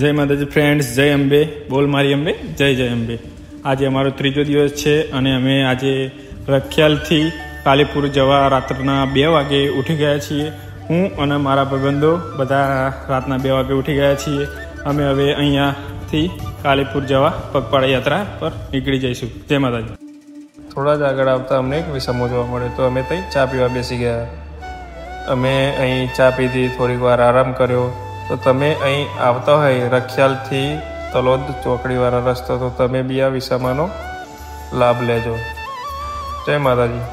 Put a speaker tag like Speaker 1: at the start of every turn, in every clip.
Speaker 1: જય માતાજી ફ્રેન્ડ્સ, જય અંબે, બોલ મારી અંબે, જય જય અંબે। આજે અમારો ત્રીજો દિવસ છે અને અમે આજે રખિયાલથી કાલીપુર જવા રાત્રના 2 વાગે ઉઠી ગયા છીએ। હું અને મારા ભાઈબંધો બધા રાતના 2 વાગે ઉઠી ગયા છીએ। અમે હવે અહીંયાથી કાલીપુર જવા પગપાળા યાત્રા પર નીકળી જઈશું। જય માતાજી। થોડા જ આગળ આવતા અમને એક વિસામો જોવા મળ્યો તો અમે ત્યાં ચા પીવા બેસી ગયા। અમે અહીં ચા પીધી, થોડીક વાર આરામ કર્યો। તો તમે અહીં આવતા હોય રખિયાલથી તલોદ ચોકડીવાળા રસ્તો, તો તમે બી આ વિસામાનો લાભ લેજો। જય માતાજી।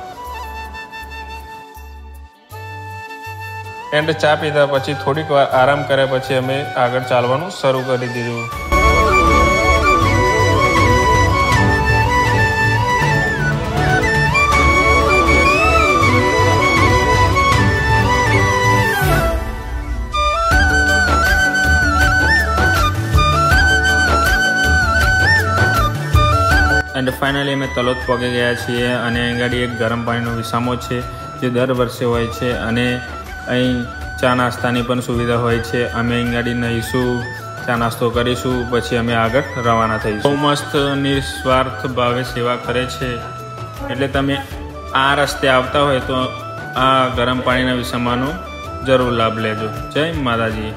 Speaker 1: એન્ડ ચા પીધા પછી થોડીક વાર આરામ કર્યા પછી અમે આગળ ચાલવાનું શરૂ કરી દીધું। એન્ડ ફાઇનલી અમે તલોદ પહોંચી ગયા છીએ અને અહીં ગાડી એક ગરમ પાણીનો વિસામો છે જે દર વર્ષે હોય છે અને અહીં ચા નાસ્તાની પણ સુવિધા હોય છે। અમે અહીં ગાડી નહીશું, ચા નાસ્તો કરીશું, પછી અમે આગળ રવાના થઈશું। બહુ મસ્ત નિસ્વાર્થ ભાવે સેવા કરે છે, એટલે તમે આ રસ્તે આવતા હોય તો આ ગરમ પાણીના વિસામાનો જરૂર લાભ લેજો। જય માતાજી।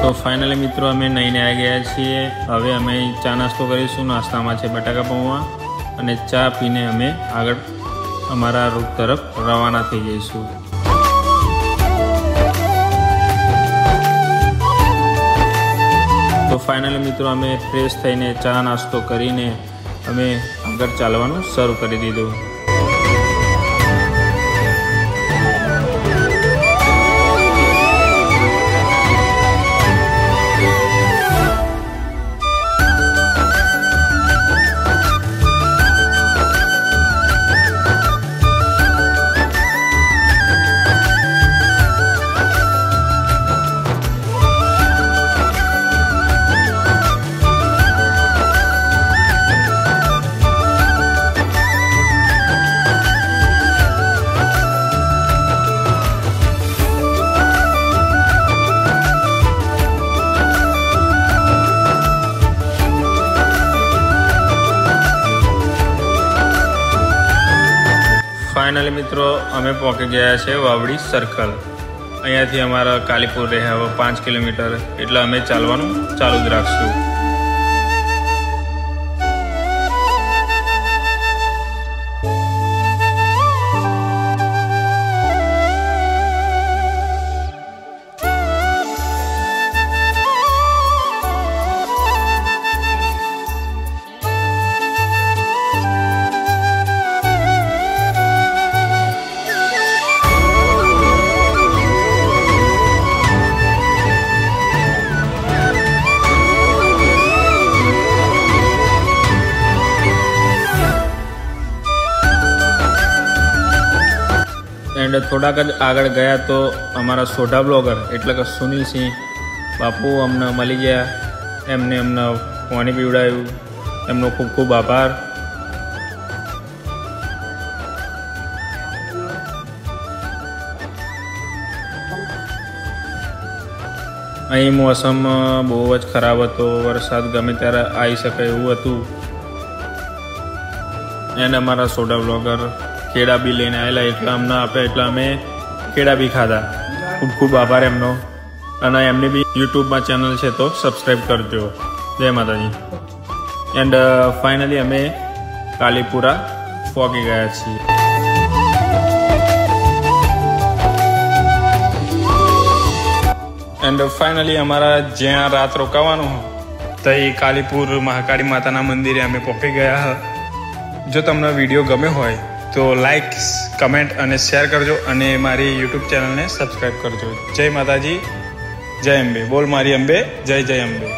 Speaker 1: તો ફાઇનલી મિત્રો અમે નહીને આવી ગયા છીએ। હવે અમે ચા નાસ્તો કરીશું। નાસ્તામાં છે બટાકા પૌવા અને ચા પીને અમે આગળ અમારા રૂટ તરફ રવાના થઈ જઈશું। તો ફાઇનલી મિત્રો અમે ફ્રેશ થઈને ચા નાસ્તો કરીને અમે આગળ ચાલવાનું શરૂ કરી દીધું। ફાઇનલી મિત્રો અમે પહોંચી ગયા છે વાવડી સર્કલ। અહીંયાથી અમારા કાલીપુર રહે હવે 5 કિલોમીટર, એટલે અમે ચાલવાનું ચાલુ જ રાખશું। એન્ડ થોડાક જ આગળ ગયા તો અમારા સોઢા બ્લોગર એટલે કે સુનિલ સિંહ બાપુ અમને મળી ગયા। અમને પાણી પીવડાવ્યું, એમનો ખૂબ ખૂબ આભાર। અહીં મોસમ બહુ જ ખરાબ હતો, વરસાદ ગમે ત્યારે આવી શકે એવું હતું। એન્ડ અમારા સોઢા બ્લોગર કેળા બી લઈને આવેલા, એટલે અમને આપ્યા, એટલે અમે કેળા બી ખાધા। ખૂબ ખૂબ આભાર એમનો। અને એમની બી યુટ્યુબમાં ચેનલ છે તો સબસ્ક્રાઈબ કરજો। જય માતાજી। એન્ડ ફાઇનલી અમે કાલીપુરા પહોંચી ગયા છીએ। એન્ડ ફાઇનલી અમારા જ્યાં રાત રોકાવાનું ત્યાં કાલીપુર મહાકાળી માતાના મંદિરે અમે પહોંચી ગયા। જો તમને વિડીયો ગમ્યો હોય તો લાઈક, કમેન્ટ અને શેર કરજો અને મારી યુટ્યુબ ચેનલને સબસ્ક્રાઈબ કરજો। જય માતાજી, જય અંબે, બોલ મારી અંબે, જય જય અંબે।